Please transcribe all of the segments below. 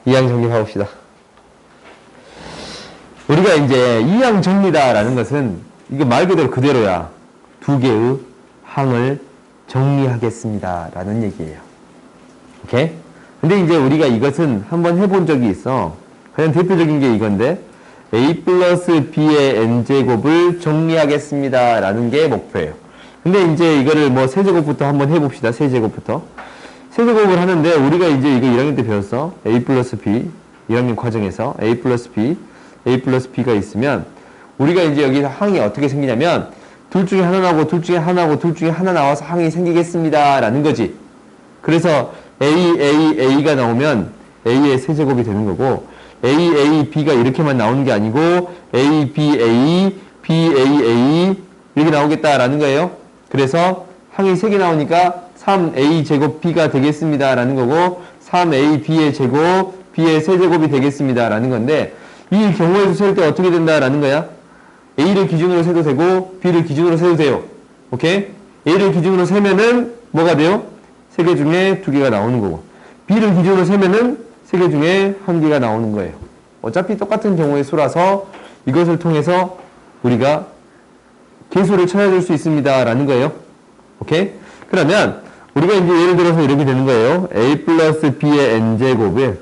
이항 정리 봐봅시다. 우리가 이제 이항 정리다라는 것은 이거 말 그대로야. 두 개의 항을 정리하겠습니다 라는 얘기예요. 오케이? 근데 이제 우리가 이것은 한번 해본 적이 있어. 가장 대표적인 게 이건데 a 플러스 b의 n제곱을 정리하겠습니다 라는 게 목표예요. 근데 이제 이거를 뭐 세제곱부터 한번 해봅시다. 세제곱부터. 세제곱을 하는데 우리가 이제 이거 1학년 때 배웠어. a 플러스 b 1학년 과정에서 a 플러스 b가 있으면 우리가 이제 여기서 항이 어떻게 생기냐면 둘 중에 하나 나오고 둘 중에 하나 나오고 둘 중에 하나 나와서 항이 생기겠습니다 라는 거지. 그래서 a가 나오면 a의 세제곱이 되는 거고 b가 이렇게만 나오는 게 아니고 b 이렇게 나오겠다라는 거예요. 그래서 항이 3개 나오니까 3a 제곱 b가 되겠습니다 라는 거고 3a b의 제곱 b의 세제곱이 되겠습니다 라는 건데 이 경우에서 셀 때 어떻게 된다라는 거야? a를 기준으로 세도 되고 b를 기준으로 세도 돼요. 오케이? a를 기준으로 세면은 뭐가 돼요? 3개 중에 2개가 나오는 거고 b를 기준으로 세면은 3개 중에 1개가 나오는 거예요. 어차피 똑같은 경우의 수라서 이것을 통해서 우리가 개수를 찾아줄 수 있습니다 라는 거예요. 오케이? 그러면 우리가 이제 예를 들어서 이렇게 되는 거예요. a 플러스 b의 n제곱을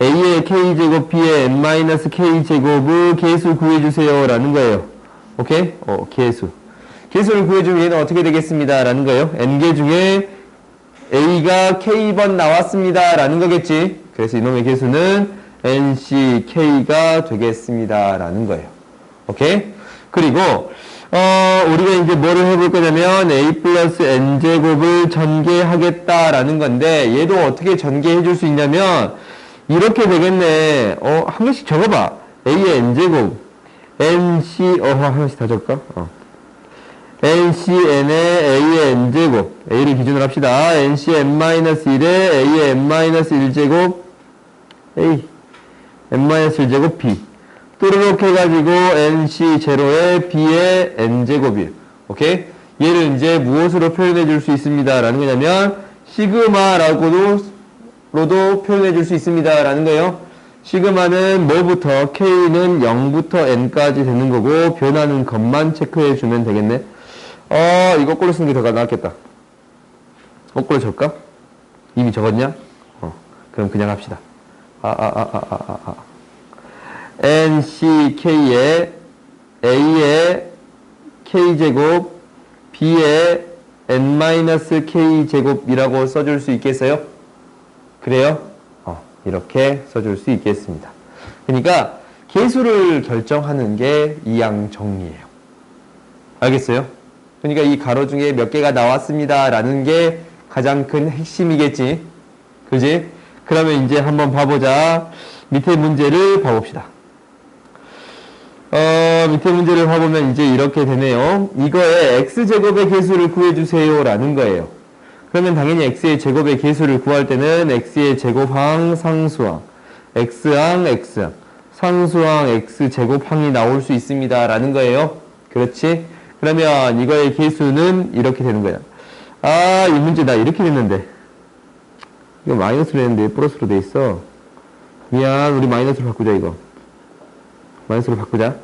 a의 k제곱 b의 n-k제곱을 개수 구해주세요 라는 거예요. 오케이? 개수를 구해주면 얘는 어떻게 되겠습니다 라는 거예요. n개 중에 a가 k번 나왔습니다 라는 거겠지. 그래서 이놈의 개수는 nck가 되겠습니다 라는 거예요. 오케이? 그리고 우리가 이제 뭐를 해볼 거냐면 a 플러스 n제곱을 전개하겠다라는 건데 얘도 어떻게 전개해 줄 수 있냐면 이렇게 되겠네. 한 개씩 적어봐. a의 n제곱 한 개씩 다 적을까? ncn의 a의 n제곱 a를 기준으로 합시다. ncn-1에 a의 n-1제곱 a n-1제곱 b 또 이렇게 해가지고 nc0에 b의 n제곱이에요. 오케이? 얘를 이제 무엇으로 표현해 줄 수 있습니다 라는 거냐면 시그마라고도 표현해 줄 수 있습니다 라는 거예요. 시그마는 뭐부터 k는 0부터 n까지 되는 거고 변하는 것만 체크해 주면 되겠네. 이거 거꾸로 쓰는 게 더 낫겠다. 거꾸로 적을까? 이미 적었냐? 그럼 그냥 합시다. nck의 a의 k제곱 b의 n-k제곱이라고 써줄 수 있겠어요? 그래요? 이렇게 써줄 수 있겠습니다. 그러니까 개수를 결정하는 게 이항 정리예요. 알겠어요? 그러니까 이 가로 중에 몇 개가 나왔습니다 라는 게 가장 큰 핵심이겠지. 그지? 그러면 이제 한번 봐보자. 밑에 문제를 봐봅시다. 밑에 문제를 봐보면 이제 이렇게 되네요. 이거에 x제곱의 개수를 구해주세요 라는 거예요. 그러면 당연히 x의 제곱의 개수를 구할 때는 x의 제곱항, 상수항, x항, x항, 상수항, x제곱항이 나올 수 있습니다 라는 거예요. 그렇지? 그러면 이거의 개수는 이렇게 되는 거야. 이 문제 나 이렇게 됐는데 이거 마이너스로 했는데 플러스로 돼 있어. 미안, 우리 마이너스로 바꾸자. 이거 마이너스로 바꾸자.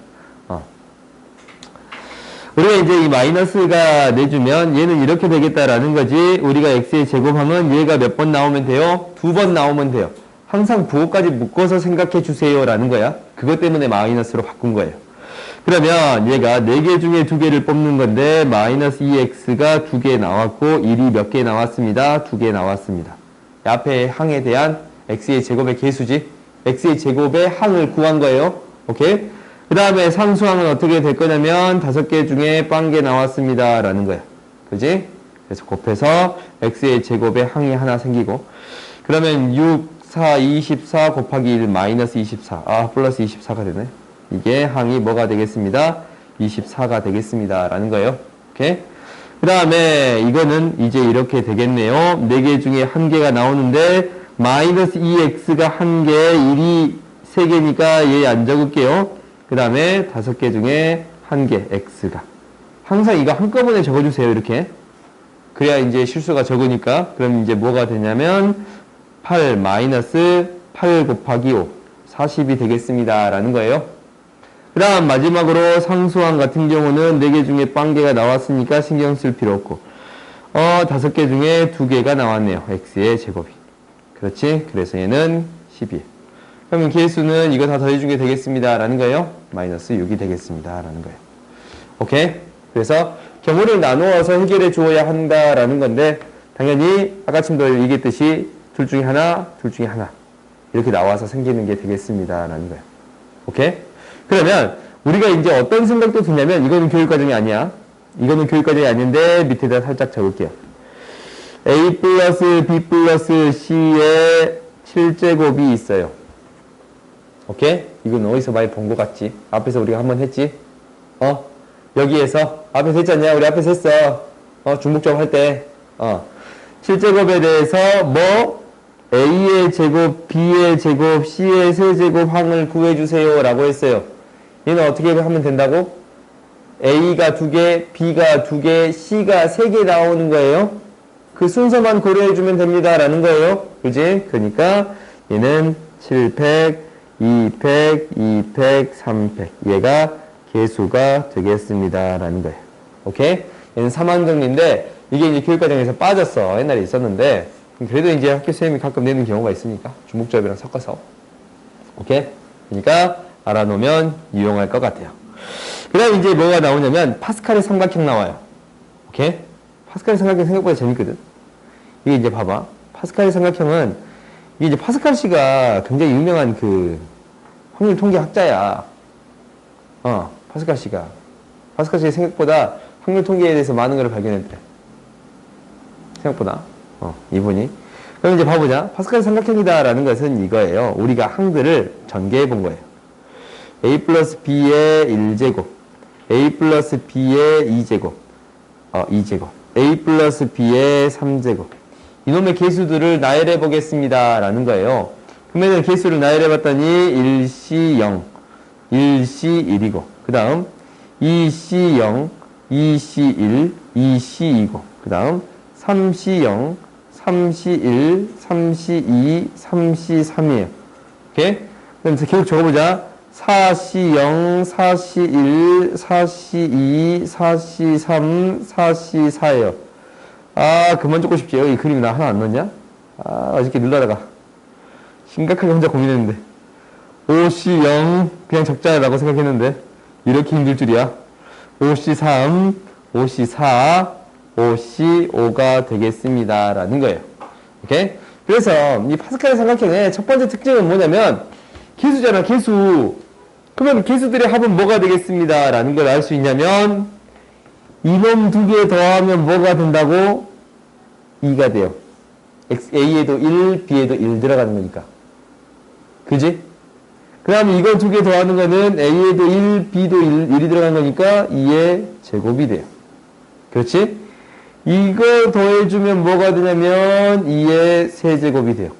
우리가 이제 이 마이너스가 내주면 얘는 이렇게 되겠다라는 거지. 우리가 x의 제곱하면 얘가 몇 번 나오면 돼요? 2번 나오면 돼요. 항상 부호까지 묶어서 생각해 주세요 라는 거야. 그것 때문에 마이너스로 바꾼 거예요. 그러면 얘가 4개 중에 2개를 뽑는 건데 마이너스 2x가 2개 나왔고 1이 몇 개 나왔습니다. 2개 나왔습니다. 앞에 항에 대한 x의 제곱의 개수지. x의 제곱의 항을 구한 거예요. 오케이? 그 다음에 상수항은 어떻게 될 거냐면 5개 중에 0개 나왔습니다 라는 거야. 그지? 그래서 곱해서 x의 제곱에 항이 하나 생기고 그러면 6, 4, 24 곱하기 1 마이너스 24 플러스 24가 되네. 이게 항이 뭐가 되겠습니다? 24가 되겠습니다 라는 거예요. 오케이? 그 다음에 이거는 이제 이렇게 되겠네요. 4개 중에 1개가 나오는데 마이너스 2x가 1개, 1이 3개니까 얘 안 적을게요. 그 다음에 5개 중에 1개, x가. 항상 이거 한꺼번에 적어주세요, 이렇게. 그래야 이제 실수가 적으니까. 그럼 이제 뭐가 되냐면, 8 마이너스 8 곱하기 5 40이 되겠습니다 라는 거예요. 그 다음 마지막으로 상수항 같은 경우는 4개 중에 빵개가 나왔으니까 신경 쓸 필요 없고 5개 중에 2개가 나왔네요. x의 제곱이. 그렇지? 그래서 얘는 10이에요. 그러면 개수는 이거 다 더해준 게 되겠습니다 라는 거예요. 마이너스 6이 되겠습니다 라는 거예요. 오케이? 그래서 경우를 나누어서 해결해 주어야 한다라는 건데 당연히 아까쯤도 얘기했듯이 둘 중에 하나, 둘 중에 하나 이렇게 나와서 생기는 게 되겠습니다 라는 거예요. 오케이? 그러면 우리가 이제 어떤 생각도 드냐면 이거는 교육과정이 아니야. 이거는 교육과정이 아닌데 밑에다 살짝 적을게요. a 플러스 b 플러스 c의 7제곱이 있어요. 오케이? 이건 어디서 많이 본 것 같지? 앞에서 우리가 한번 했지? 여기에서 앞에서 했잖냐? 우리 앞에서 했어. 중복점 할 때 7제곱에 대해서 뭐 a의 제곱, b의 제곱, c의 세제곱 항을 구해주세요 라고 했어요. 얘는 어떻게 하면 된다고? a가 2개, b가 2개, c가 3개 나오는 거예요. 그 순서만 고려해주면 됩니다 라는 거예요. 그지? 그러니까 얘는 700, 200, 200, 300 얘가 개수가 되겠습니다 라는 거예요. 오케이? 얘는 3항정리인데 이게 이제 교육과정에서 빠졌어. 옛날에 있었는데 그래도 이제 학교 선생님이 가끔 내는 경우가 있으니까 중복접이랑 섞어서. 오케이? 그러니까 알아놓으면 유용할 것 같아요. 그 다음 이제 뭐가 나오냐면 파스칼의 삼각형 나와요. 오케이? 파스칼의 삼각형 생각보다 재밌거든. 이게 이제 봐봐. 파스칼의 삼각형은 이게 이제 파스칼 씨가 굉장히 유명한 그 확률 통계 학자야. 파스칼 씨가. 파스칼 씨가 생각보다 확률 통계에 대해서 많은 걸 발견했대. 생각보다. 이분이. 그럼 이제 봐보자. 파스칼 삼각형이다라는 것은 이거예요. 우리가 항들을 전개해 본 거예요. a 플러스 b의 1제곱, a 플러스 b의 2제곱, 2제곱, a 플러스 b의 3제곱. 이놈의 개수들을 나열해 보겠습니다. 라는 거예요. 그러면 개수를 나열해 봤더니 1C 0, 1C 1이고, 그 다음 2C 0, 2C 1, 2C 2고, 그 다음 3C 0, 3C 1, 3C 2, 3C 3이에요. 오케이? 그럼 계속 적어보자. 4C 0, 4C 1, 4C 2, 4C 3, 4C 4예요. 그만 적고 싶지. 여기 그림이 나 하나 안 넣었냐? 어저께 늘려다가 심각하게 혼자 고민했는데 5C 0 그냥 적자라고 생각했는데 이렇게 힘들 줄이야. 5C 3, 5C 4, 5C 5가 되겠습니다 라는 거예요. 오케이? 그래서 이 파스칼의 삼각형의 첫 번째 특징은 뭐냐면 개수잖아, 개수. 그러면 개수들의 합은 뭐가 되겠습니다 라는 걸 알 수 있냐면 이놈 2개 더하면 뭐가 된다고? 2가 돼요. A에도 1, B에도 1 들어가는 거니까. 그지? 그 다음에 이거 2개 더하는 거는 A에도 1, B도 1이 들어간 거니까 2의 제곱이 돼요. 그렇지? 이거 더해주면 뭐가 되냐면 2의 세제곱이 돼요.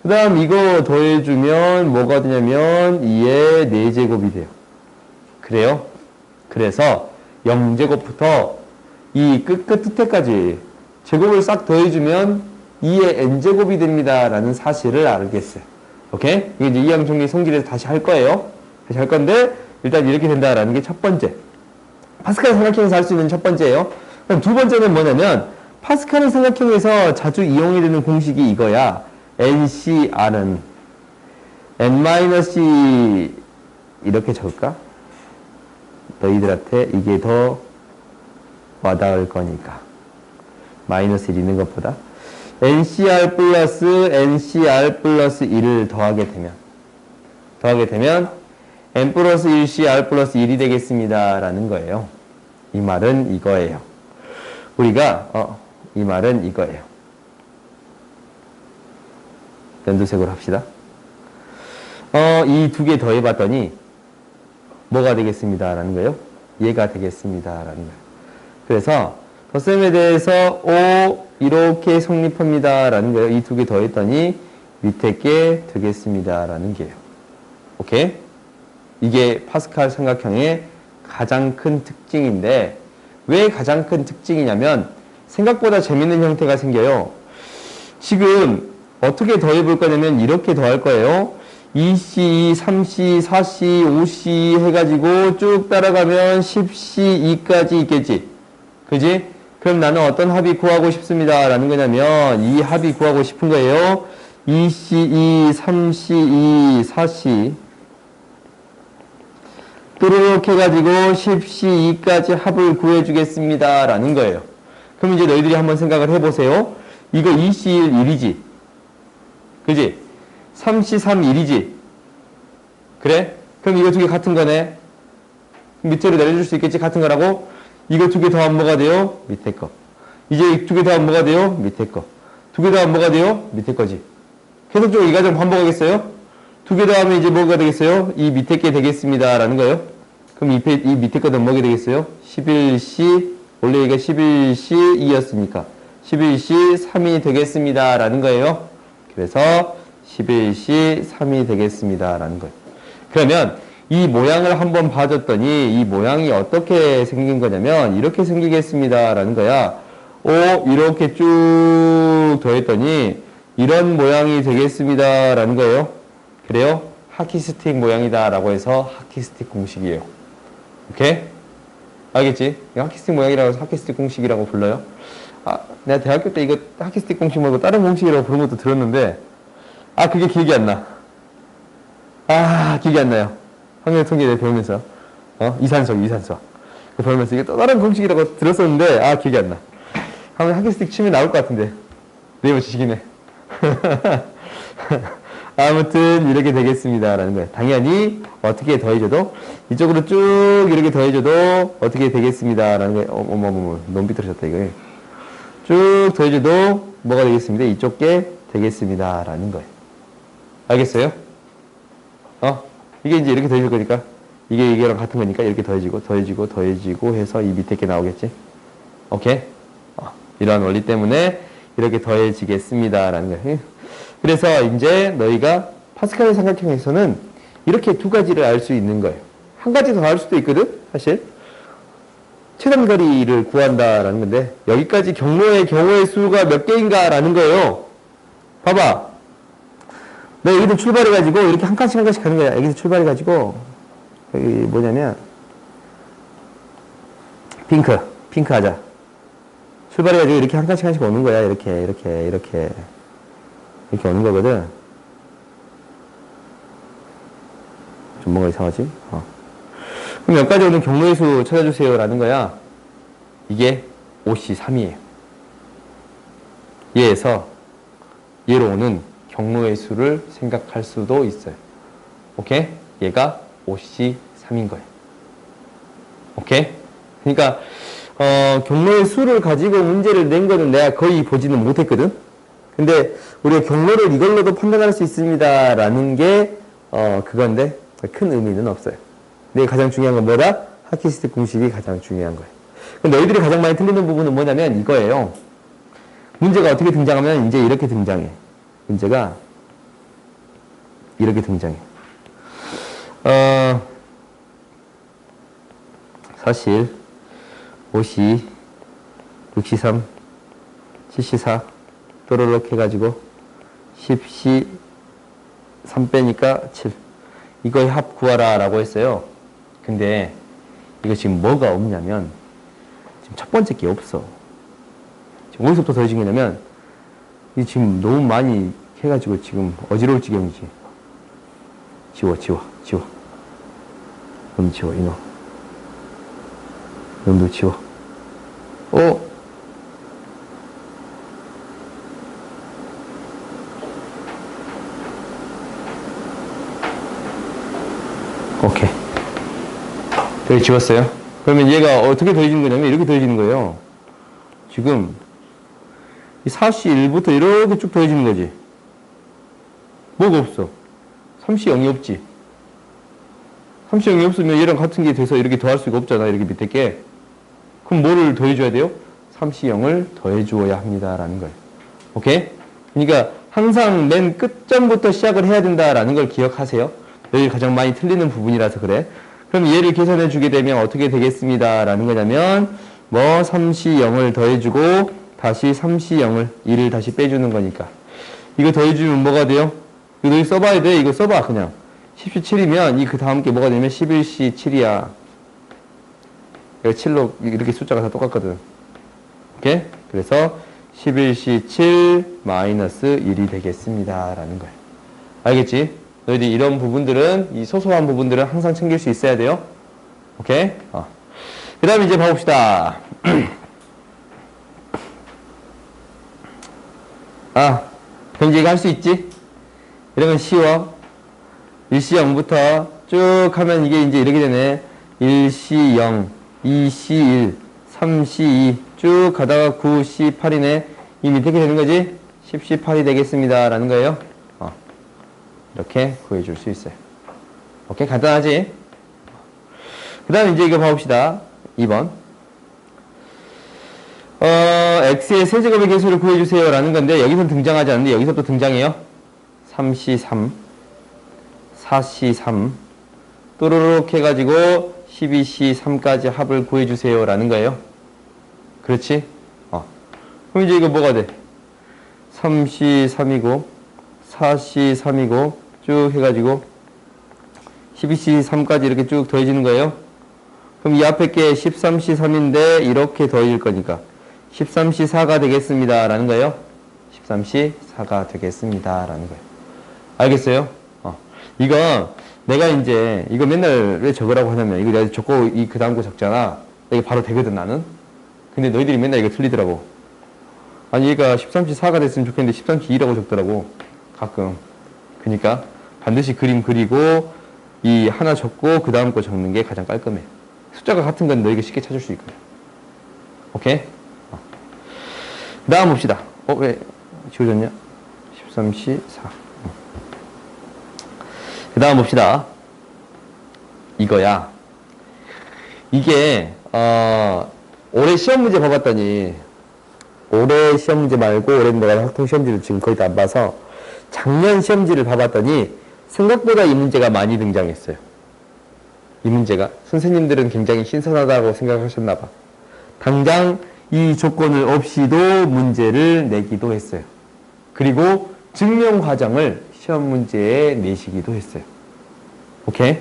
그 다음 이거 더해주면 뭐가 되냐면 2의 4제곱이 돼요. 그래요? 그래서 0제곱부터 이 끝에까지 제곱을 싹 더해주면 2의 n제곱이 됩니다 라는 사실을 알겠어요. 오케이? 이게 이제 이항정리 성질에서 다시 할 거예요. 다시 할 건데 일단 이렇게 된다라는 게 첫 번째. 파스칼 삼각형에서 할 수 있는 첫 번째예요. 그럼 두 번째는 뭐냐면 파스칼 삼각형에서 자주 이용이 되는 공식이 이거야. NCR은 N-C 이렇게 적을까? 너희들한테 이게 더 와닿을 거니까. 마이너스 1 있는 것보다. NCR 플러스 NCR 플러스 1을 더하게 되면 N 플러스 1CR 플러스 1이 되겠습니다. 라는 거예요. 이 말은 이거예요. 우리가, 이 말은 이거예요. 연두색으로 합시다. 이 2개 더해봤더니 뭐가 되겠습니다. 라는 거예요. 얘가 되겠습니다. 라는 거예요. 그래서 덧셈에 대해서 O 이렇게 성립합니다. 라는 거예요. 이 2개 더했더니 밑에 게 되겠습니다. 라는 게요. 오케이? 이게 파스칼 삼각형의 가장 큰 특징인데 왜 가장 큰 특징이냐면 생각보다 재밌는 형태가 생겨요. 지금 어떻게 더해 볼 거냐면 이렇게 더할 거예요. 2C, 3C, 4C, 5C 해가지고 쭉 따라가면 10C, 2까지 있겠지. 그지? 그럼 나는 어떤 합이 구하고 싶습니다. 라는 거냐면 이 합이 구하고 싶은 거예요. 2C, 2, 3C, 2, 4C 뚜루룩 해가지고 10C, 2까지 합을 구해주겠습니다. 라는 거예요. 그럼 이제 너희들이 한번 생각을 해보세요. 이거 2C1, 1이지. 그지? 3C, 3, 1이지. 그래? 그럼 이거 두 개 같은 거네. 밑으로 내려줄 수 있겠지? 같은 거라고? 이거 두 개 더하면 뭐가 돼요? 밑에 거. 이제 두 개 더하면 뭐가 돼요? 밑에 거. 두 개 더하면 뭐가 돼요? 밑에 거지. 계속적으로 이 과정 반복하겠어요? 두 개 더하면 이제 뭐가 되겠어요? 이 밑에 게 되겠습니다. 라는 거예요. 그럼 이 밑에 거는 뭐게 되겠어요? 11C, 원래 이게 11C 2였으니까 11C 3이 되겠습니다. 라는 거예요. 그래서 11C 3이 되겠습니다. 라는 거예요. 그러면 이 모양을 한번 봐줬더니 이 모양이 어떻게 생긴 거냐면 이렇게 생기겠습니다. 라는 거야. 이렇게 쭉 더했더니 이런 모양이 되겠습니다. 라는 거예요. 그래요? 하키스틱 모양이다. 라고 해서 하키스틱 공식이에요. 오케이? 알겠지? 하키스틱 모양이라고 해서 하키스틱 공식이라고 불러요. 내가 대학교 때 이거 하키스틱 공식 말고 다른 공식이라고 부른 것도 들었는데 그게 기억이 안 나. 기억이 안 나요. 학년 통계 배우면서 이산석 배우면서 이게 또 다른 공식이라고 들었었는데 기억이 안 나. 한번 하키스틱 치면 나올 것 같은데 네이버 지식이네. 아무튼 이렇게 되겠습니다 라는 거예요. 당연히 어떻게 더해줘도 이쪽으로 쭉 이렇게 더해줘도 어떻게 되겠습니다 라는 거예요. 어머머머 너무 삐뚤어졌다 이거. 쭉 더해줘도 뭐가 되겠습니다. 이쪽 게 되겠습니다 라는 거예요. 알겠어요? 이게 이제 이렇게 더해질 거니까 이게 이게랑 같은 거니까 이렇게 더해지고 해서 이 밑에 게 나오겠지. 오케이? 이러한 원리 때문에 이렇게 더해지겠습니다 라는 거예요. 그래서 이제 너희가 파스칼의 삼각형에서는 이렇게 두 가지를 알 수 있는 거예요. 한 가지 더 알 수도 있거든 사실. 최단거리를 구한다라는 건데 여기까지 경로의 경우의 수가 몇 개인가 라는 거예요. 봐봐. 너 여기서 출발해가지고 이렇게 한 칸씩 가는 거야. 여기서 출발해가지고 여기 뭐냐면 핑크 하자. 출발해가지고 이렇게 한 칸씩 오는 거야. 이렇게 오는 거거든. 좀 뭔가 이상하지? 그럼 여기까지 오는 경로의 수 찾아주세요 라는 거야. 이게 5C3이에요. 얘로 오는 경로의 수를 생각할 수도 있어요. 오케이? 얘가 5C3인 거예요. 오케이? 그러니까 경로의 수를 가지고 문제를 낸 거는 내가 거의 보지는 못했거든. 근데 우리가 경로를 이걸로도 판단할 수 있습니다 라는 게 그건데 큰 의미는 없어요. 근데 가장 중요한 건 뭐다? 하키스틱 공식이 가장 중요한 거예요. 너희들이 가장 많이 틀리는 부분은 뭐냐면 이거예요. 문제가 어떻게 등장하면 이제 이렇게 등장해. 문제가 이렇게 등장해. 사실 5C, 6C3, 7C4 또르륵 해가지고 10C 3 빼니까 7 이거의 합 구하라 라고 했어요. 근데 이거 지금 뭐가 없냐면 지금 첫 번째 게 없어. 지금 어디서부터 더해진 거냐면 이 지금 너무 많이 해가지고 지금 어지러울 지경이지. 지워 놈 지워 이놈 놈도 지워. 오케이. 여기 지웠어요. 그러면 얘가 어떻게 더해지는 거냐면 이렇게 더해지는 거예요. 지금 이 4C1부터 이렇게 쭉 더해지는 거지. 뭐가 없어? 3C0이 없지. 3C0이 없으면 얘랑 같은 게 돼서 이렇게 더할 수가 없잖아. 이렇게 밑에 게. 그럼 뭐를 더해줘야 돼요? 3C0을 더해주어야 합니다. 라는 거예요. 오케이? 그러니까 항상 맨 끝점부터 시작을 해야 된다라는 걸 기억하세요. 여기 가장 많이 틀리는 부분이라서 그래. 그럼 얘를 계산해 주게 되면 어떻게 되겠습니다. 라는 거냐면 3C0을 더해주고 다시 3C0을 1을 다시 빼주는 거니까 이거 더해주면 뭐가 돼요? 이거 너희 써봐야 돼. 이거 써봐, 그냥. 10시 7이면 이 그 다음 게 뭐가 되면 11시 7이야. 이거 7로 이렇게 숫자가 다 똑같거든. 오케이? 그래서 11시 7 마이너스 1이 되겠습니다. 라는 거예요. 알겠지? 너희들이 이런 부분들은, 이 소소한 부분들은 항상 챙길 수 있어야 돼요. 오케이? 그 다음에 이제 봐봅시다. 현재 이거 할 수 있지? 이런 건 쉬워. 1시 0부터 쭉 하면 이게 이제 이렇게 되네. 1시 0, 2시 1, 3시 2, 쭉 가다가 9시 8이네. 이 밑에 이렇게 되는 거지? 10시 8이 되겠습니다. 라는 거예요. 이렇게 구해줄 수 있어요. 오케이? 간단하지? 그 다음에 이제 이거 봐봅시다. 2번. x의 세제곱의 개수를 구해주세요. 라는 건데, 여기서 등장하지 않는데, 여기서 또 등장해요. 3시 3, 4시 3, 또르륵 해가지고 12시 3까지 합을 구해주세요. 라는 거예요. 그렇지? 그럼 이제 이거 뭐가 돼? 3시 3이고, 4시 3이고, 쭉 해가지고, 12시 3까지 이렇게 쭉 더해지는 거예요. 그럼 이 앞에 게 13시 3인데, 이렇게 더해질 거니까, 13시 4가 되겠습니다. 라는 거예요. 13시 4가 되겠습니다. 라는 거예요. 알겠어요? 이거, 내가 이제, 이거 맨날 왜 적으라고 하냐면, 이거 내가 적고, 그 다음 거 적잖아. 이게 바로 되거든, 나는. 근데 너희들이 맨날 이거 틀리더라고. 아니, 얘가 13시 4가 됐으면 좋겠는데, 13시 2라고 적더라고. 가끔. 그니까, 반드시 그림 그리고, 이 하나 적고, 그 다음 거 적는 게 가장 깔끔해. 숫자가 같은 건 너희가 쉽게 찾을 수 있거든. 오케이? 그 다음 봅시다. 왜 지워졌냐? 13시 4. 그 다음 봅시다. 이거야. 이게, 올해 시험 문제 봐봤더니, 올해 시험 문제 말고, 올해는 내가 학통 시험지를 지금 거의 다 안 봐서, 작년 시험지를 봐봤더니, 생각보다 이 문제가 많이 등장했어요. 이 문제가. 선생님들은 굉장히 신선하다고 생각하셨나봐. 당장 이 조건을 없이도 문제를 내기도 했어요. 그리고 증명 과정을 시험 문제에 내시기도 했어요. 오케이?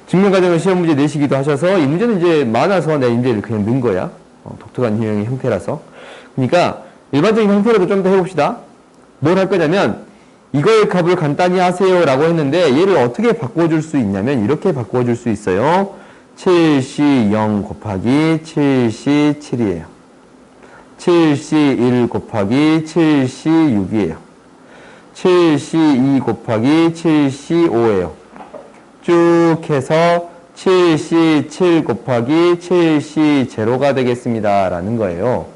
증명 과정을 시험 문제 내시기도 하셔서 이 문제는 이제 많아서 내가 이제 그냥 넣은 거야. 독특한 유형의 형태라서. 그러니까 일반적인 형태로도 좀 더 해봅시다. 뭘 할 거냐면 이거의 값을 간단히 하세요 라고 했는데 얘를 어떻게 바꿔줄 수 있냐면 이렇게 바꿔줄 수 있어요. 7시 0 곱하기 7시 7이에요. 7시 1 곱하기 7시 6이에요. 7시 2 곱하기 7시 5예요. 쭉 해서 7시 7 곱하기 7시 0가 되겠습니다. 라는 거예요.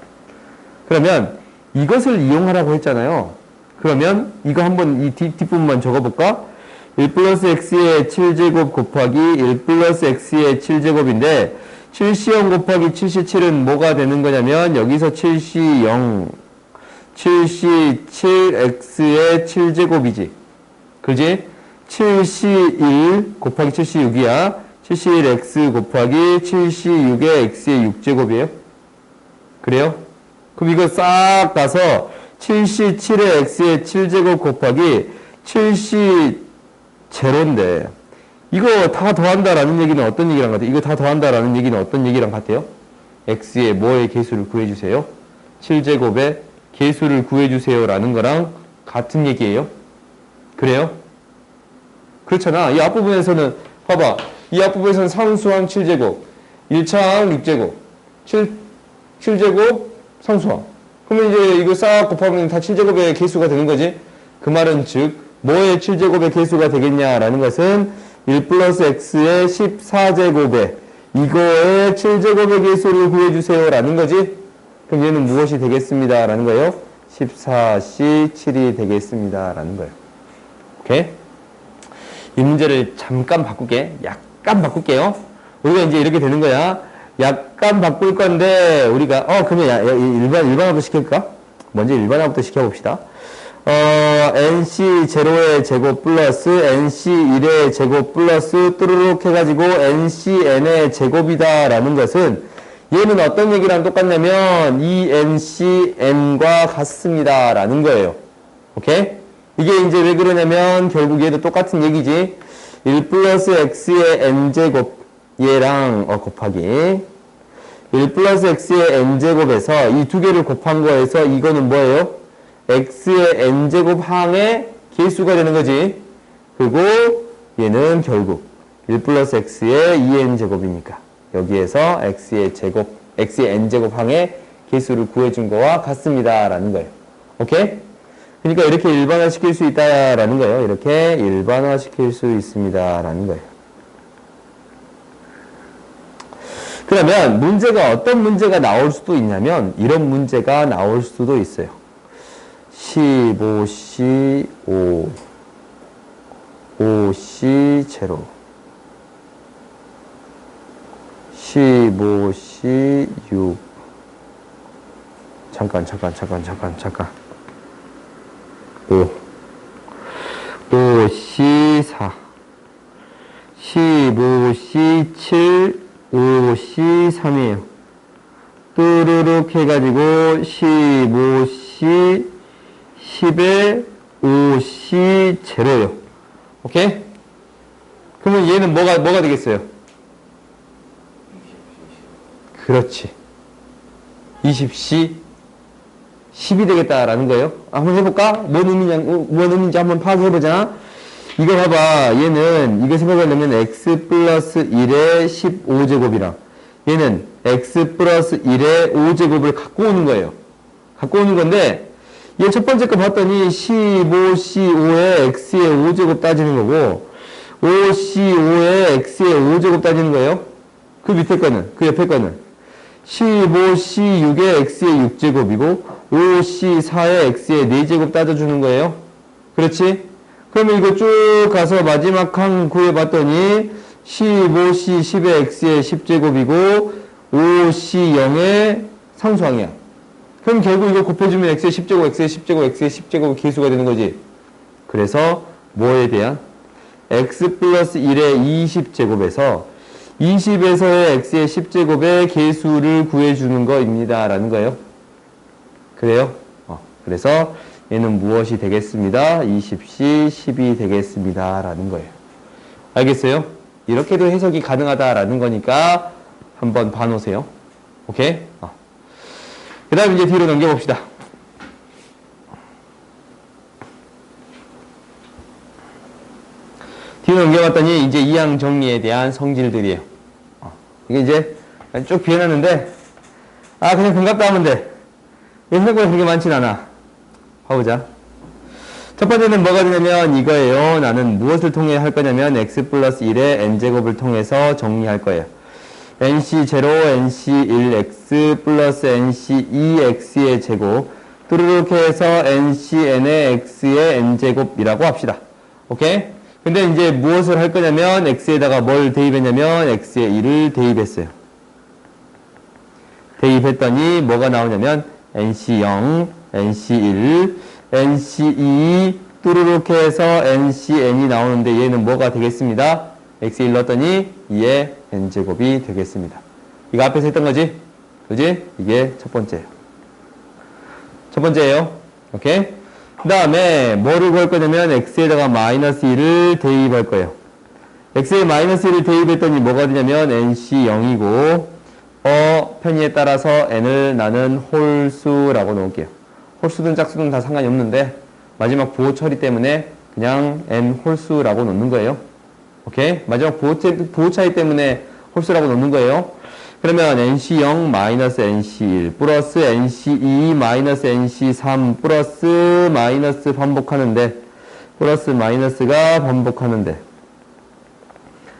그러면 이것을 이용하라고 했잖아요. 그러면 이거 한번 이 뒷부분만 적어볼까? 1 플러스 x의 7제곱 곱하기 1 플러스 x의 7제곱인데 7시 0 곱하기 7시 7은 뭐가 되는 거냐면 여기서 7시 0, 7시 7 x의 7제곱이지. 그지? 7시 1 곱하기 7시 6이야. 7시 1 x 곱하기 7시 6의 x의 6제곱이에요. 그래요? 그럼 이거 싹 가서 7시 7의 x의 7제곱 곱하기 7시 0인데 이거 다 더한다라는 얘기는 어떤 얘기랑 같아요? 이거 다 더한다라는 얘기는 어떤 얘기랑 같아요? x의 뭐의 개수를 구해주세요? 7제곱의 개수를 구해주세요 라는 거랑 같은 얘기예요. 그래요? 그렇잖아. 이 앞부분에서는 봐봐. 이 앞부분에서는 상수항 7제곱 1차항 6제곱 7제곱 상수항. 그러면 이제 이거 싹 곱하면 다 7제곱의 개수가 되는 거지. 그 말은 즉 뭐의 7제곱의 개수가 되겠냐라는 것은 1 플러스 x의 14제곱에 이거의 7제곱의 개수를 구해주세요 라는 거지. 그럼 얘는 무엇이 되겠습니다 라는 거예요? 14시 7이 되겠습니다 라는 거예요. 오케이? 이 문제를 잠깐 바꿀게. 약간 바꿀게요. 우리가 이제 이렇게 되는 거야. 약간 바꿀 건데 우리가 그러면 일반화부터 시킬까? 먼저 일반화부터 시켜봅시다. nc 제로의 제곱 플러스 nc 1의 제곱 플러스 뚜루룩 해가지고 ncn의 제곱이다 라는 것은 얘는 어떤 얘기랑 똑같냐면 2ncn과 같습니다 라는 거예요. 오케이? 이게 이제 왜 그러냐면 결국 얘도 똑같은 얘기지. 1 플러스 x의 n제곱 얘랑 곱하기 1 플러스 x의 n제곱에서 이 두 개를 곱한 거에서 이거는 뭐예요? x의 n제곱 항의 개수가 되는 거지. 그리고 얘는 결국 1 플러스 x의 2n제곱이니까 여기에서 x의 제곱, x의 n제곱 항의 개수를 구해준 거와 같습니다. 라는 거예요. 오케이? 그러니까 이렇게 일반화시킬 수 있다라는 거예요. 이렇게 일반화시킬 수 있습니다. 라는 거예요. 그러면 문제가 어떤 문제가 나올 수도 있냐면 이런 문제가 나올 수도 있어요. 15C 5 5C 제로 15C 6 잠깐 5 5C 4 15C 7 5C 3이에요. 뚜루룩 해가지고 15C 10에 5C 제로예요. 오케이? 그러면 얘는 뭐가 되겠어요? 그렇지. 20C 10이 되겠다라는 거예요. 한번 해볼까? 뭔 의미인지 한번 파악해보자. 이거 봐봐. 얘는, 이거 생각하려면 x 플러스 1의 15제곱이랑 얘는 x 플러스 1의 5제곱을 갖고 오는 거예요. 갖고 오는 건데, 얘 첫 번째 거 봤더니 15C5에 x의 5제곱 따지는 거고, 5C5에 x의 5제곱 따지는 거예요. 그 밑에 거는, 그 옆에 거는 15C6에 x의 6제곱이고, 5C4에 x의 4제곱 따져주는 거예요. 그렇지? 그러면 이거 쭉 가서 마지막 항 구해봤더니 15C 10의 x의 10제곱이고 5C0의 상수항이야. 그럼 결국 이거 곱해주면 x의 10제곱, x의 10제곱, x의 10제곱 개수가 되는 거지. 그래서 뭐에 대한? x 플러스 1의 20제곱에서 20에서의 x의 10제곱의 개수를 구해주는 거입니다. 라는 거예요. 그래요? 그래서 얘는 무엇이 되겠습니다? 20C 10이 되겠습니다. 라는 거예요. 알겠어요? 이렇게도 해석이 가능하다라는 거니까 한번 봐놓으세요. 오케이? 그 다음 이제 뒤로 넘겨봅시다. 뒤로 넘겨봤더니 이제 이항 정리에 대한 성질들이에요. 이게 이제 쭉 비워놨는데 그냥 금값다 하면 돼. 생각보다 그렇게 많진 않아. 봐보자. 첫 번째는 뭐가 되냐면 이거예요. 나는 무엇을 통해 할 거냐면 x 플러스 1의 n제곱을 통해서 정리할 거예요. nc0, nc1x 플러스 nc2x의 제곱 뚜루룩 해서 ncn의 x의 n제곱이라고 합시다. 오케이? 근데 이제 무엇을 할 거냐면 x에다가 뭘 대입했냐면 x의 1을 대입했어요. 대입했더니 뭐가 나오냐면 nc0, nc1, nc2 뚜루룩 해서 ncn이 나오는데 얘는 뭐가 되겠습니다? x1 넣었더니 2의 n제곱이 되겠습니다. 이거 앞에서 했던 거지? 그지? 이게 첫 번째예요. 첫 번째예요. 오케이? 그 다음에 뭐를 구할 거냐면 x에다가 마이너스 1을 대입할 거예요. x에 마이너스 1을 대입했더니 뭐가 되냐면 nc0이고 편의에 따라서 n을 나는 홀수라고 놓을게요. 홀수든 짝수든 다 상관이 없는데 마지막 부호 처리 때문에 그냥 n 홀수라고 놓는 거예요. 오케이? 마지막 부호 차이 때문에 홀수라고 놓는 거예요. 그러면 nc0 마이너스 nc1 플러스 nc2 마이너스 nc3 플러스 마이너스 반복하는데 플러스 마이너스가 반복하는데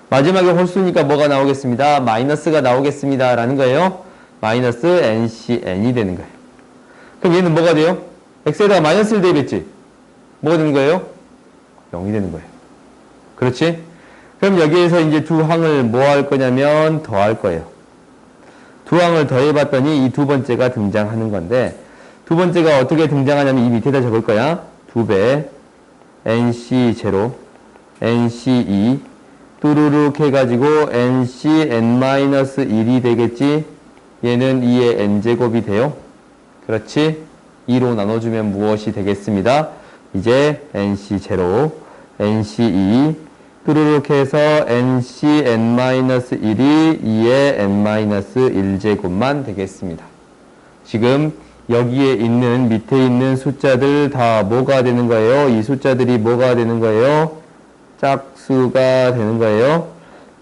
마지막에 홀수니까 뭐가 나오겠습니다? 마이너스가 나오겠습니다. 라는 거예요. 마이너스 ncn이 되는 거예요. 그럼 얘는 뭐가 돼요? x에다가 마이너스를 대입했지? 뭐가 되는 거예요? 0이 되는 거예요. 그렇지? 그럼 여기에서 이제 두 항을 뭐 할 거냐면 더할 거예요. 두 항을 더해봤더니 이 두 번째가 등장하는 건데 두 번째가 어떻게 등장하냐면 이 밑에다 적을 거야. 2배 nc0 nc2 뚜루룩 해가지고 ncn-1이 되겠지. 얘는 2의 n제곱이 돼요. 그렇지? 2로 나눠주면 무엇이 되겠습니다? 이제 NC0, NC2 뚜루룩 해서 NCn-1이 2의 n-1제곱만 되겠습니다. 지금 여기에 있는 밑에 있는 숫자들 다 뭐가 되는 거예요? 이 숫자들이 뭐가 되는 거예요? 짝수가 되는 거예요.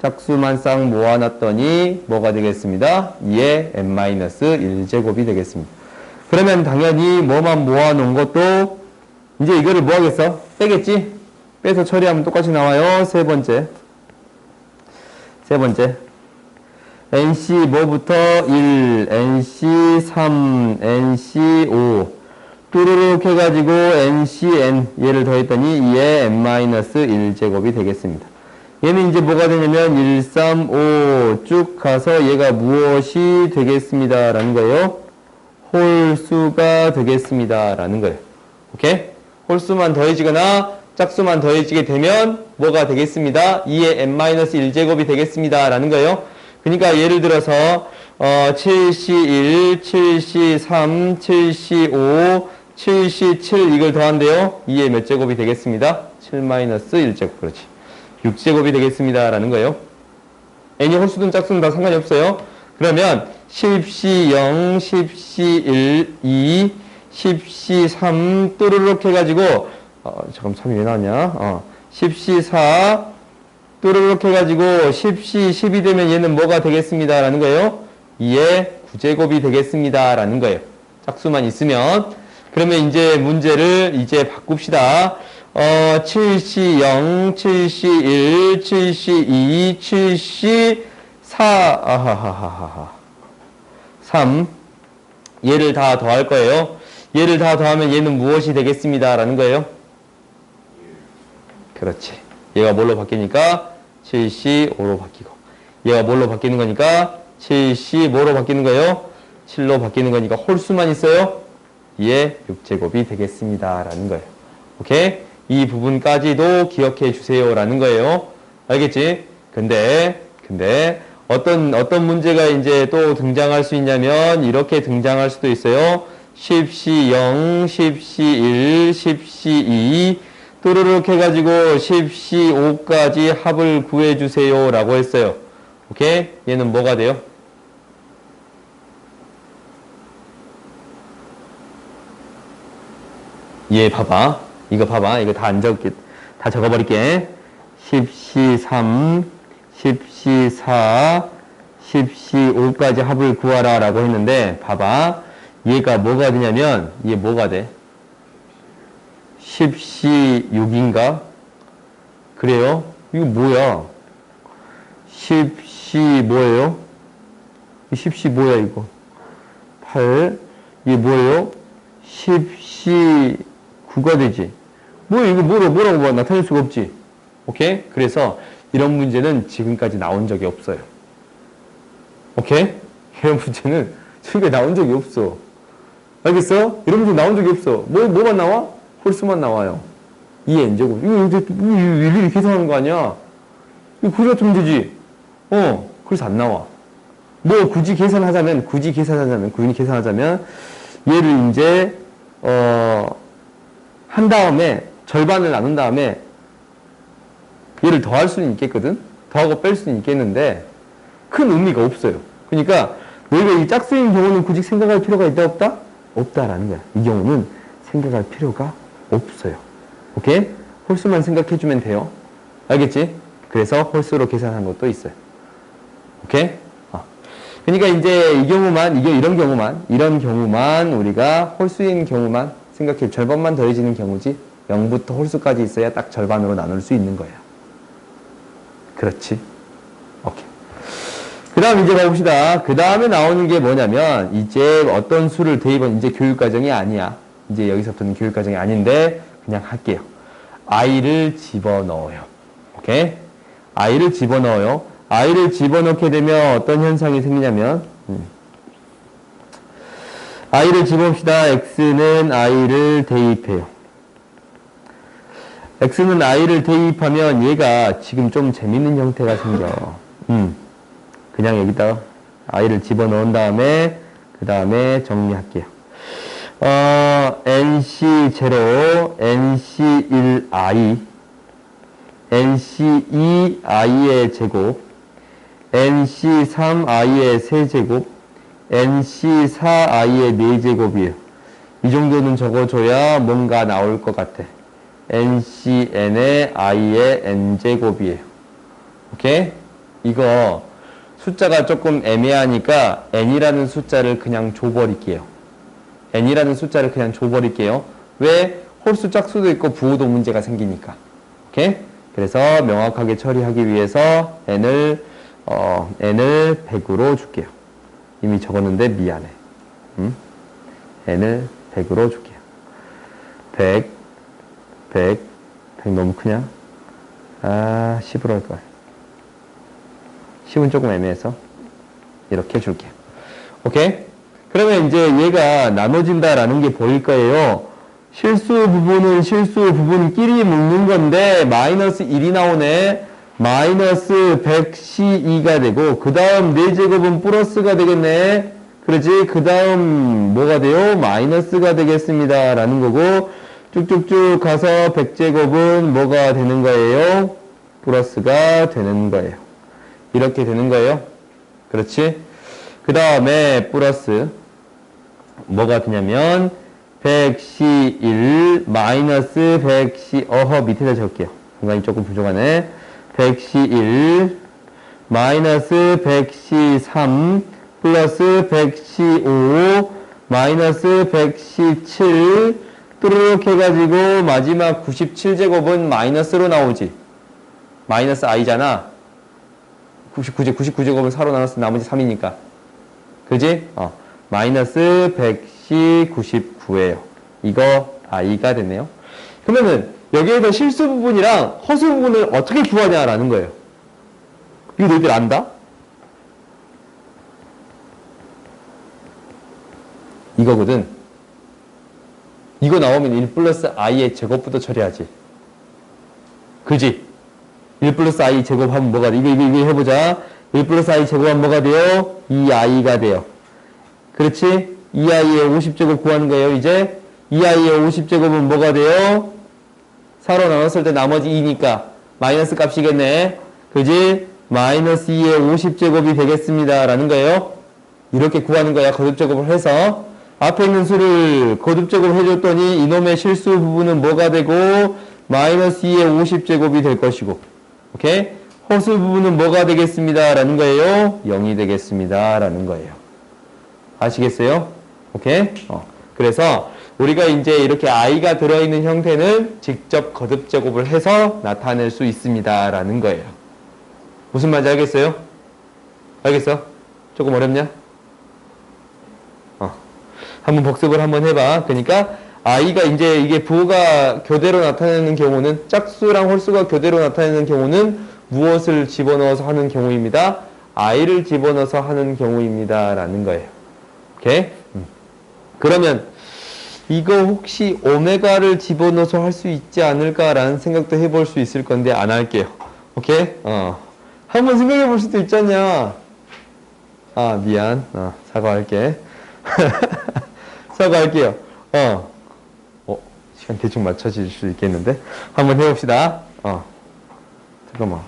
짝수만 싹 모아놨더니 뭐가 되겠습니다? 2의 n-1제곱이 되겠습니다. 그러면 당연히 뭐만 모아놓은 것도 이제 이거를 뭐 하겠어? 빼겠지? 빼서 처리하면 똑같이 나와요. 세 번째 NC 뭐부터 1, NC 3, NC 5 뚜루룩 해가지고 NCN 얘를 더했더니 2의 n-1제곱이 되겠습니다. 얘는 이제 뭐가 되냐면 1, 3, 5 쭉 가서 얘가 무엇이 되겠습니다 라는 거예요. 홀수가 되겠습니다 라는 거예요. 오케이? 홀수만 더해지거나 짝수만 더해지게 되면 뭐가 되겠습니다. 2의 n-1제곱이 되겠습니다 라는 거예요. 그러니까 예를 들어서 7C1, 7C3, 7C5, 7C7 이걸 더한대요. 2의 몇 제곱이 되겠습니다. 7-1제곱 그렇지. 6제곱이 되겠습니다 라는 거예요. n이 홀수든 짝수든 다 상관이 없어요. 그러면 10C0, 10C1, 2, 10C3 뚜루룩 해가지고 잠깐 3이 왜 나왔냐? 10C4 뚜루룩 해가지고 10C 10이 되면 얘는 뭐가 되겠습니다 라는 거예요. 2의 9제곱이 되겠습니다 라는 거예요. 짝수만 있으면. 그러면 이제 문제를 이제 바꿉시다. 7C0, 7C1, 7C2, 7C4 3 얘를 다 더할 거예요. 얘를 다 더하면 얘는 무엇이 되겠습니다 라는 거예요. 그렇지. 얘가 뭘로 바뀌니까 7C5로 바뀌고 얘가 뭘로 바뀌는 거니까 7C 뭐로 바뀌는 거예요? 7로 바뀌는 거니까 홀수만 있어요. 2의 6제곱이 되겠습니다 라는 거예요. 오케이? 이 부분까지도 기억해 주세요 라는 거예요. 알겠지? 근데 어떤 문제가 이제 또 등장할 수 있냐면 이렇게 등장할 수도 있어요. 10C0, 10C1, 10C2 뚜루룩 해가지고 10C5까지 합을 구해주세요 라고 했어요. 오케이? 얘는 뭐가 돼요? 얘 봐봐. 이거 봐봐. 이거 다 안 적을게. 다 적어버릴게. 10C3, 10C4, 10C5까지 합을 구하라 라고 했는데 봐봐. 얘가 뭐가 되냐면 얘 뭐가 돼? 10C6인가? 그래요? 이거 뭐야? 10C 뭐예요? 10C 뭐야 이거? 8 이게 뭐예요? 10C9가 되지. 뭐 이거 뭐라고 나타낼 수가 없지. 오케이? 그래서 이런 문제는 지금까지 나온 적이 없어요. 오케이? 이런 문제는 지금까지 나온 적이 없어. 알겠어? 이런 문제 나온 적이 없어. 뭐만 나와? 홀수만 나와요. 2의 n제곱. 이거 일일이 계산하는 거 아니야? 이거 굳이 같은 문제지. 그래서 안 나와. 뭐 굳이 계산하자면 얘를 이제 한 다음에 절반을 나눈 다음에 얘를 더할 수는 있겠거든. 더하고 뺄 수는 있겠는데 큰 의미가 없어요. 그러니까 너희가 이 짝수인 경우는 굳이 생각할 필요가 있다 없다? 없다라는 거야. 이 경우는 생각할 필요가 없어요. 오케이? 홀수만 생각해주면 돼요. 알겠지? 그래서 홀수로 계산한 것도 있어요. 오케이? 그러니까 이제 이런 경우만 우리가 홀수인 경우만 생각해. 절반만 더해지는 경우지. 0부터 홀수까지 있어야 딱 절반으로 나눌 수 있는 거야. 그렇지? 오케이. 그 다음 이제 봐봅시다. 그 다음에 나오는 게 뭐냐면, 이제 어떤 수를 대입은 이제 교육과정이 아니야. 이제 여기서부터는 교육과정이 아닌데, 그냥 할게요. i를 집어넣어요. 오케이? i를 집어넣어요. i를 집어넣게 되면 어떤 현상이 생기냐면, i를 집어봅시다. x는 i를 대입해요. x는 i를 대입하면 얘가 지금 좀 재밌는 형태가 생겨. 그냥 여기다가 i를 집어넣은 다음에 그 다음에 정리할게요. NC0, NC1i, NC2i의 제곱, NC3i의 세제곱, NC4i의 4제곱이에요. 이 정도는 적어줘야 뭔가 나올 것 같아. NCn의 i의 n제곱이에요. 오케이? 이거 숫자가 조금 애매하니까 n이라는 숫자를 그냥 줘버릴게요. n이라는 숫자를 그냥 줘버릴게요. 왜? 홀수 짝수도 있고 부호도 문제가 생기니까. 오케이? 그래서 명확하게 처리하기 위해서 n을 100으로 줄게요. 이미 적었는데 미안해. n을 100으로 줄게요. 100 너무 크냐? 10으로 할 거야. 10은 조금 애매해서 이렇게 줄게요. 오케이? 그러면 이제 얘가 나눠진다라는 게 보일 거예요. 실수 부분은 실수 부분끼리 묶는 건데 마이너스 1이 나오네. 마이너스 100C2가 되고 그 다음 4제곱은 플러스가 되겠네. 그러지? 그 다음 뭐가 돼요? 마이너스가 되겠습니다. 라는 거고 쭉쭉쭉 가서 100제곱은 뭐가 되는 거예요? 플러스가 되는 거예요. 이렇게 되는 거예요. 그렇지? 그 다음에 플러스 뭐가 되냐면 100C1 마이너스 100C 밑에다 적을게요. 공간이 조금 부족하네. 100C1 마이너스 100C3 플러스 100C5 마이너스 100C7 뚜루룩 해가지고 마지막 97제곱은 마이너스로 나오지. 마이너스 i잖아. 99제곱은 4로 나눴을 때 나머지 3이니까. 그지? 마이너스 100C99예요. 이거 i가 되네요. 그러면은 여기에서 실수 부분이랑 허수 부분을 어떻게 구하냐라는 거예요. 이거 너희들 안다? 이거거든. 이거 나오면 1 플러스 i의 제곱부터 처리하지. 그지? 1 플러스 i 제곱하면 뭐가 돼? 이거 해보자. 1 플러스 i 제곱하면 뭐가 돼요? 2i가 돼요. 그렇지? 2i의 50제곱 구하는 거예요, 이제. 2i의 50제곱은 뭐가 돼요? 4로 나눴을 때 나머지 2니까 마이너스 값이겠네. 그지? 마이너스 2의 50제곱이 되겠습니다. 라는 거예요. 이렇게 구하는 거야. 거듭제곱을 해서. 앞에 있는 수를 거듭제곱 해줬더니 이놈의 실수 부분은 뭐가 되고 마이너스 2의 50제곱이 될 것이고. 오케이? 허수 부분은 뭐가 되겠습니다. 라는 거예요. 0이 되겠습니다. 라는 거예요. 아시겠어요? 오케이? 그래서 우리가 이제 이렇게 i가 들어있는 형태는 직접 거듭제곱을 해서 나타낼 수 있습니다. 라는 거예요. 무슨 말인지 알겠어요? 알겠어? 조금 어렵냐? 한번 복습을 한번 해봐. 그러니까 i가 이제 이게 부호가 교대로 나타내는 경우는 짝수랑 홀수가 교대로 나타내는 경우는 무엇을 집어넣어서 하는 경우입니다. i를 집어넣어서 하는 경우입니다. 라는 거예요. 오케이? 그러면 이거 혹시 오메가를 집어넣어서 할 수 있지 않을까라는 생각도 해볼 수 있을 건데 안 할게요. 오케이? 한번 생각해 볼 수도 있잖냐. 미안. 사과할게. 사과할게요. 시간 대충 맞춰질 수 있겠는데? 한번 해봅시다. 잠깐만.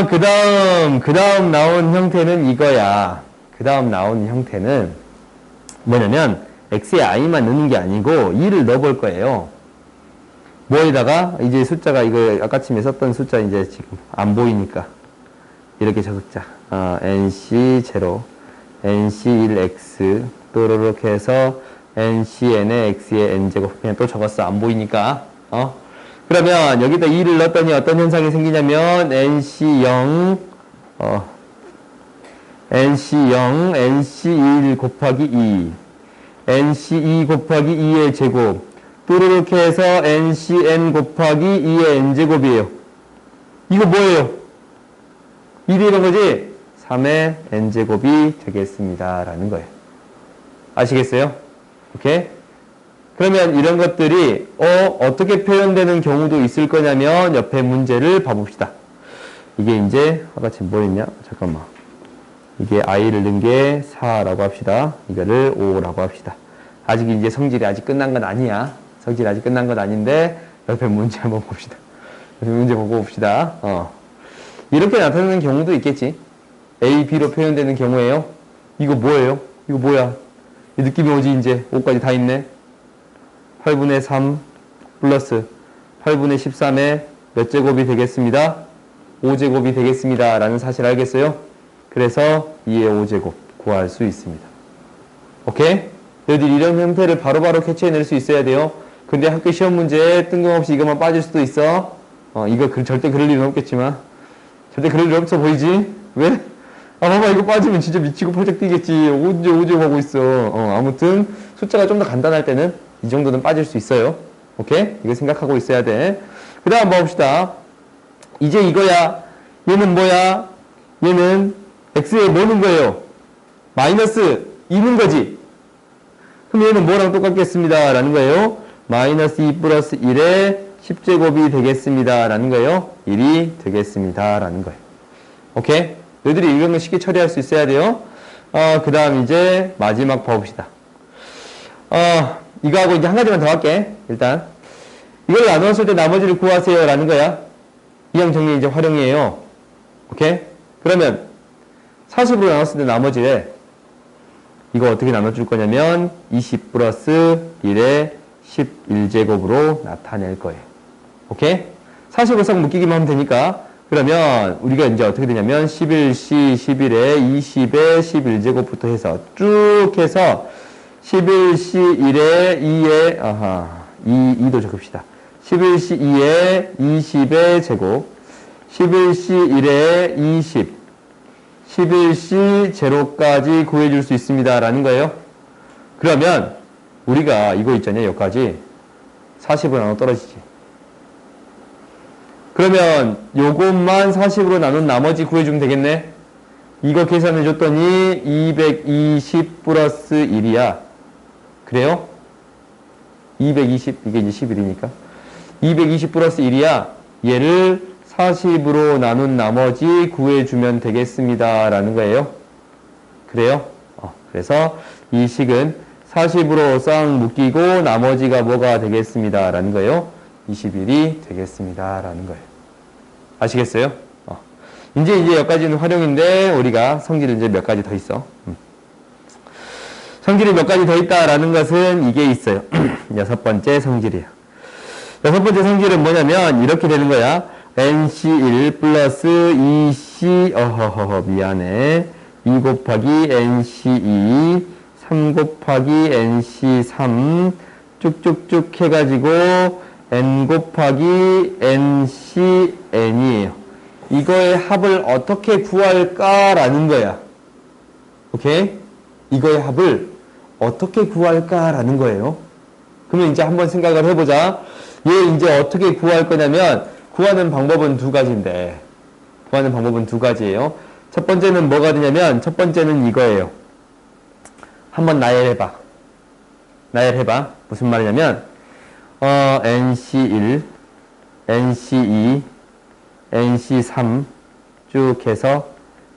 그 다음 나온 형태는 이거야. 그 다음 나온 형태는 뭐냐면, x에 i만 넣는 게 아니고, 2를 넣어볼 거예요. 뭐에다가, 이제 숫자가, 이거 아까쯤에 썼던 숫자 이제 지금 안 보이니까. 이렇게 적자. nc0, nc1x, 또 이렇게 해서 ncn의 x의 n제곱. 그냥 또 적었어. 안 보이니까. 그러면 여기다 2를 넣었더니 어떤 현상이 생기냐면, nc0, nc0, nc1 곱하기 2, nc2 곱하기 2의 제곱, 또 이렇게 해서 ncn 곱하기 2의 n제곱이에요. 이거 뭐예요? 1이 이런 거지? 3의 n제곱이 되겠습니다. 라는 거예요. 아시겠어요? 오케이? 그러면 이런 것들이 어떻게 표현되는 경우도 있을 거냐면 옆에 문제를 봐봅시다. 이게 이제 아까 지금 뭐 했냐? 잠깐만. 이게 i를 넣은 게 4라고 합시다. 이거를 5라고 합시다. 아직 이제 성질이 아직 끝난 건 아니야. 성질이 아직 끝난 건 아닌데 옆에 문제 한번 봅시다. 옆에 문제 보고 봅시다. 이렇게 나타나는 경우도 있겠지. A, B로 표현되는 경우에요. 이거 뭐예요? 이거 뭐야? 이 느낌이 오지 이제 5까지 다 있네. 8분의 3 플러스 8분의 13의 몇 제곱이 되겠습니다? 5제곱이 되겠습니다. 라는 사실을 알겠어요? 그래서 2의 5제곱 구할 수 있습니다. 오케이? 너희들 이런 형태를 바로바로 캐치해낼 수 있어야 돼요. 근데 학교 시험 문제에 뜬금없이 이것만 빠질 수도 있어. 이거 절대 그럴 일은 없겠지만. 절대 그럴 일 없어 보이지? 왜? 봐봐, 이거 빠지면 진짜 미치고 펄쩍 뛰겠지. 언제 오제곱 하고 있어. 아무튼 숫자가 좀 더 간단할 때는 이 정도는 빠질 수 있어요. 오케이? 이거 생각하고 있어야 돼. 그 다음 봅시다. 이제 이거야. 얘는 뭐야? 얘는 x에 뭐는 거예요? 마이너스 2는 거지. 그럼 얘는 뭐랑 똑같겠습니다. 라는 거예요. 마이너스 2 플러스 1에 10제곱이 되겠습니다. 라는 거예요. 1이 되겠습니다. 라는 거예요. 오케이? 너희들이 이런 거 쉽게 처리할 수 있어야 돼요. 그 다음 이제 마지막 봐봅시다. 이거하고 이제 한 가지만 더 할게. 일단. 이걸 나누었을 때 나머지를 구하세요. 라는 거야. 이항 정리 이제 활용이에요. 오케이? 그러면 40으로 나눴을 때 나머지를 이거 어떻게 나눠줄 거냐면 20 플러스 1의 11제곱으로 나타낼 거예요. 오케이? 40을 싹 묶이기만 하면 되니까 그러면 우리가 이제 어떻게 되냐면 11C 11에 20에 11제곱부터 해서 쭉 해서 11C 1에 2에 2도 적읍시다. 11C 2에 20의 제곱 11C 1에 20 11C 제로까지 구해줄 수 있습니다. 라는 거예요. 그러면 우리가 이거 있잖아요. 여기까지 40으로 나눠 떨어지지. 그러면 요것만 40으로 나눈 나머지 구해주면 되겠네. 이거 계산해 줬더니 220 플러스 1이야. 그래요? 220 이게 이제 11이니까 220 플러스 1이야. 얘를 40으로 나눈 나머지 구해주면 되겠습니다. 라는 거예요. 그래요? 그래서 이 식은 40으로 싹 묶이고 나머지가 뭐가 되겠습니다. 라는 거예요. 21이 되겠습니다. 라는 거예요. 아시겠어요? 이제 여기까지는 활용인데 우리가 성질은 이제 몇 가지 더 있어. 성질이 몇 가지 더 있다라는 것은 이게 있어요. 여섯 번째 성질이에요. 여섯 번째 성질은 뭐냐면 이렇게 되는 거야. NC1 플러스 2C 미안해. 2 곱하기 NC2 3 곱하기 NC3 쭉쭉쭉 해가지고 N 곱하기 NCN이에요. 이거의 합을 어떻게 구할까라는 거야. 오케이? 이거의 합을 어떻게 구할까라는 거예요. 그러면 이제 한번 생각을 해보자. 얘 이제 어떻게 구할 거냐면 구하는 방법은 두 가지인데 구하는 방법은 두 가지예요. 첫 번째는 뭐가 되냐면 첫 번째는 이거예요. 한번 나열해봐. 나열해봐. 무슨 말이냐면 NC1, NC2, NC3 쭉 해서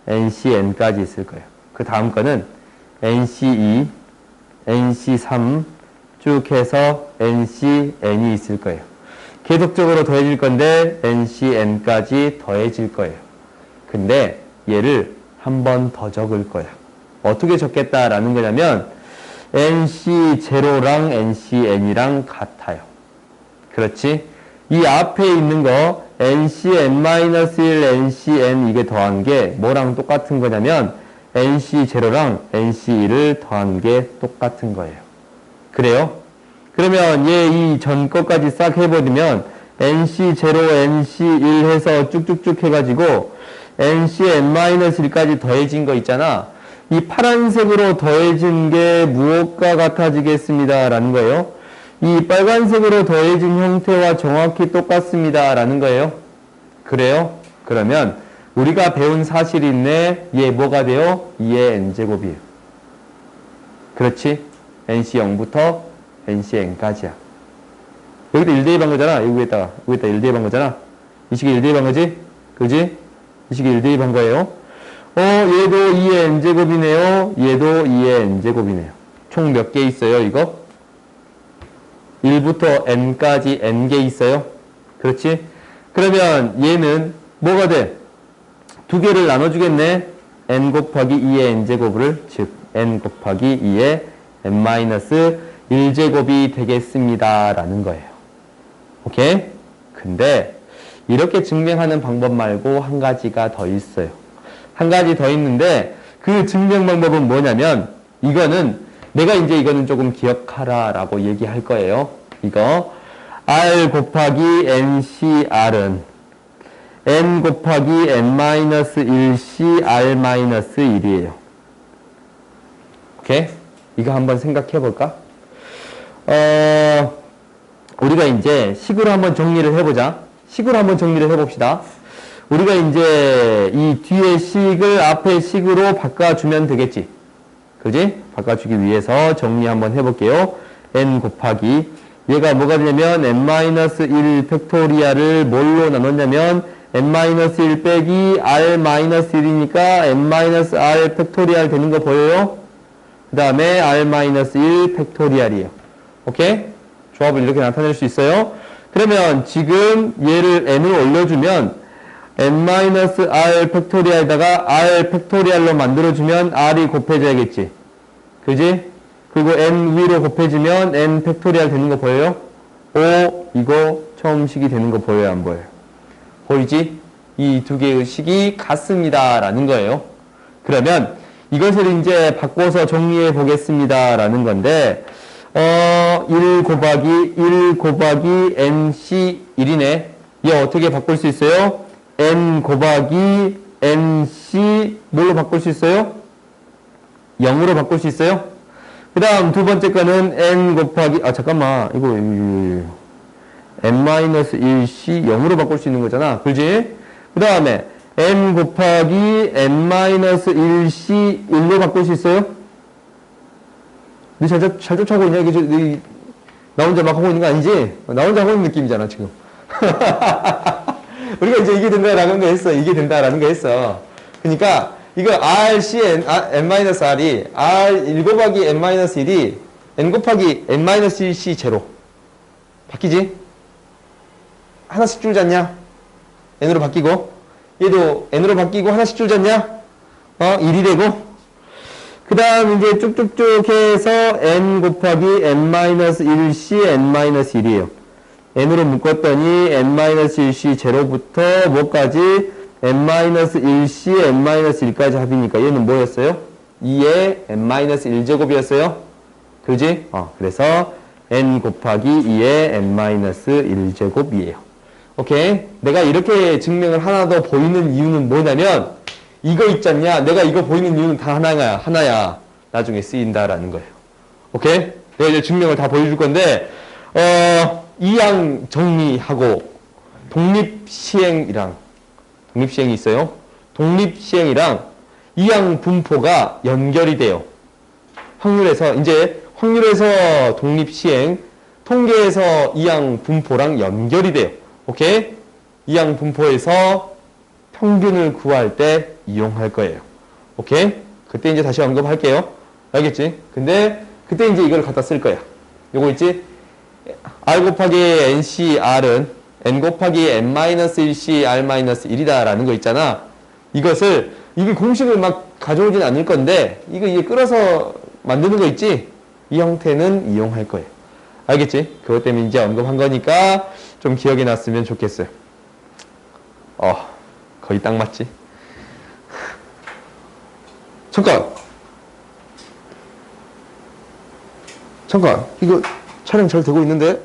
NCN까지 있을 거예요. 그 다음 거는 NC2, NC3 쭉 해서 NCN이 있을 거예요. 계속적으로 더해질 건데 NCN까지 더해질 거예요. 근데 얘를 한 번 더 적을 거야. 어떻게 적겠다라는 거냐면 NC0랑 NCN이랑 같아요. 그렇지? 이 앞에 있는 거 NCN-1, NCN 이게 더한 게 뭐랑 똑같은 거냐면 NC0랑 NC1을 더한 게 똑같은 거예요. 그래요? 그러면 얘 이 전 것까지 싹 해버리면 NC0, NC1 해서 쭉쭉쭉 해가지고 NCN-1까지 더해진 거 있잖아. 이 파란색으로 더해진 게 무엇과 같아지겠습니다. 라는 거예요. 이 빨간색으로 더해진 형태와 정확히 똑같습니다. 라는 거예요. 그래요? 그러면 우리가 배운 사실이 있네. 얘 뭐가 돼요? 2의 n제곱이에요. 그렇지? NC0부터 NCN까지야. 여기다 1대입한 거잖아. 여기에다가 1대입한 거잖아. 이 식이 1대입한 거지? 그지? 이 식이 1대입한 거예요. 얘도 2의 n제곱이네요. 얘도 2의 n제곱이네요. 총 몇 개 있어요, 이거? 1부터 n까지 n개 있어요. 그렇지? 그러면 얘는 뭐가 돼? 두 개를 나눠주겠네. n 곱하기 2의 n제곱을, 즉 n 곱하기 2의 n-1제곱이 되겠습니다. 라는 거예요. 오케이? 근데 이렇게 증명하는 방법 말고 한 가지가 더 있어요. 한 가지 더 있는데 그 증명 방법은 뭐냐면 이거는 내가 이제 이거는 조금 기억하라 라고 얘기할 거예요. 이거 r 곱하기 ncr은 n 곱하기 n-1c r-1이에요. 오케이? 이거 한번 생각해 볼까? 우리가 이제 식으로 한번 정리를 해보자. 식으로 한번 정리를 해봅시다. 우리가 이제 이 뒤에 식을 앞에 식으로 바꿔주면 되겠지. 그지? 바꿔주기 위해서 정리 한번 해볼게요. n 곱하기 얘가 뭐가 되냐면 n-1 팩토리얼을 뭘로 나눴냐면 n-1 빼기 r-1이니까 n-r 팩토리얼 되는 거 보여요? 그 다음에 r-1 팩토리얼이에요. 오케이? 조합을 이렇게 나타낼 수 있어요. 그러면 지금 얘를 n으로 올려주면 n-r 팩토리얼에다가 r 팩토리얼로 만들어주면 r이 곱해져야겠지. 그지? 그리고 n 위로 곱해지면 n 팩토리얼 되는 거 보여요? 이거 처음 식이 되는 거 보여요? 안 보여요? 보이지? 이 두 개의 식이 같습니다. 라는 거예요. 그러면 이것을 이제 바꿔서 정리해 보겠습니다. 라는 건데 1 곱하기 nc1이네. 얘 어떻게 바꿀 수 있어요? n 곱하기 nc 뭘로 바꿀 수 있어요? 0으로 바꿀 수 있어요? 그 다음 두 번째 거는 n 곱하기 잠깐만 이거 n-1c 0으로 바꿀 수 있는 거잖아. 그지? 그 다음에 n 곱하기 n-1c 1로 바꿀 수 있어요? 너 잘 쫓아오고 있냐? 이게 나 혼자 막 하고 있는 거 아니지? 나 혼자 하고 있는 느낌이잖아, 지금. 우리가 이제 이게 된다라는 거 했어. 이게 된다라는 거 했어. 그러니까, 이거 RCN, n-r이, R1 곱하기 n-1이 n 곱하기 n-1c 제로. 바뀌지? 하나씩 줄잖냐? n으로 바뀌고. 얘도 n으로 바뀌고 하나씩 줄잖냐? 1이 되고. 그 다음 이제 쭉쭉쭉 해서 n 곱하기 n-1c n-1이에요. n으로 묶었더니 n-1c 제로부터 뭐까지 n-1c n-1까지 합이니까 얘는 뭐였어요? 2의 n-1제곱이었어요. 그지? 그래서 n 곱하기 2의 n-1제곱이에요. 오케이? 내가 이렇게 증명을 하나 더 보이는 이유는 뭐냐면 이거 있잖냐? 내가 이거 보이는 이유는 다 하나야. 나중에 쓰인다라는 거예요. 오케이? 내가 이제 증명을 다 보여줄 건데, 이항 정리하고, 독립시행이 있어요. 독립시행이랑 이항 분포가 연결이 돼요. 확률에서 독립시행, 통계에서 이항 분포랑 연결이 돼요. 오케이? 이항 분포에서 평균을 구할 때 이용할 거예요. 오케이? 그때 이제 다시 언급할게요. 알겠지? 근데 그때 이제 이걸 갖다 쓸 거야. 요거 있지? r 곱하기 ncr은 n 곱하기 n-1c r-1이다 라는 거 있잖아. 이게 공식을 막 가져오진 않을 건데 이게 끌어서 만드는 거 있지? 이 형태는 이용할 거예요. 알겠지? 그것 때문에 이제 언급한 거니까 좀 기억이 났으면 좋겠어요. 거의 딱 맞지? 잠깐, 이거 촬영 잘 되고 있는데?